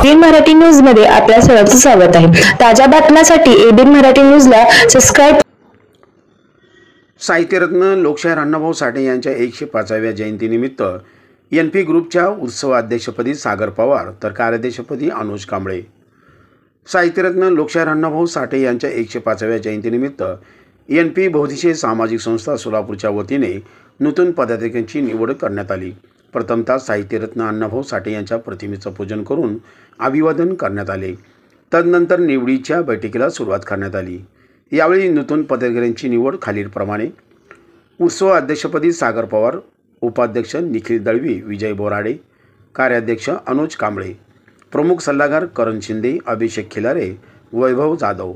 ABN Marathi news मध्ये आपल्या सर्वांचं स्वागत आहे। ताज्या बातम्यांसाठी एबीएन मराठी न्यूजला सबस्क्राइब। साहित्यरत्न लोकशाहीर अण्णाभाऊ साठे यांच्या 105व्या जयंतीनिमित्त एनपी ग्रुपच्या उत्सव अध्यक्षपदी सागर पवार तर कार्याध्यक्षपदी अनुज कांबळे। साहित्यरत्न लोकशाहीर अण्णाभाऊ साठे यांच्या 105व्या जयंतीनिमित्त एनपी बहुद्देशीय सामाजिक संस्था सोलापूरच्या वतीने नूतन पदाधिकाऱ्यांची निवड करण्यात आली। प्रथमतः साहित्यरत्न अण्णाभाऊ साठे यांच्या प्रतिमेचं पूजन करून अभिवादन करण्यात आले। तदनंतर निवडीच्या बैठकीला सुरुवात करण्यात आली। यावेळी नूतन पदाधिकाऱ्यांची निवड खालीलप्रमाणे: उत्सव अध्यक्षपदी सागर पवार, उपाध्यक्ष निखिल दळवी, विजय बोराडे, कार्याध्यक्ष अनुज कांबळे, प्रमुख सल्लागार करण शिंदे, अभिषेक खिलारे, वैभव जाधव,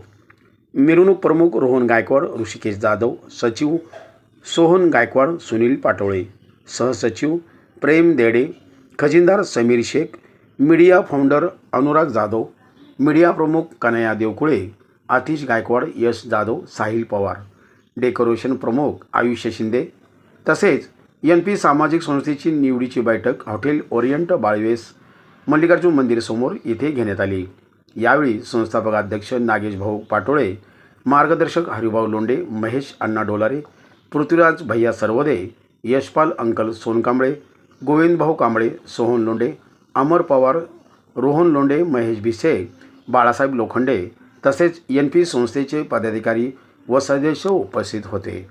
मिरवणूक प्रमुख रोहन गायकवाड, ऋषिकेश जाधव, सचिव सोहन गायकवाड, सुनील पाटोळे, सहसचिव प्रेम देडे, खजिनदार Sameer Shaikh, media founder Anurag Jadhav, media प्रमुख कन्हैया देवकुळे, आतिश गायकवाड, यश जाधव, साहिल पवार, डेकोरेशन प्रमुख आयुष्य शिंदे। तसेच एनपी सामाजिक संस्थेची निवडीची बैठक हॉटेल ओरिएंट बाळवेस मल्लिकार्जुन मंदिर समोर येथे घेण्यात आली। यावेळी संस्थापक अध्यक्ष नागेश भाऊ पाटोळे, मार्गदर्शक हरिभाऊ लोंढे, महेश अण्णा डोलारे, पृथ्वीराज भैया सरवदे, यशपाल अंकल सोनकांबळे, गोविंद भाऊ कांबळे, सोहन लोंढे, अमर पवार, रोहन लोंढे, महेश भिसे, बाळासाहेब लोखंडे तसेच एनपी संस्थेचे पदाधिकारी व सदस्य उपस्थित होते।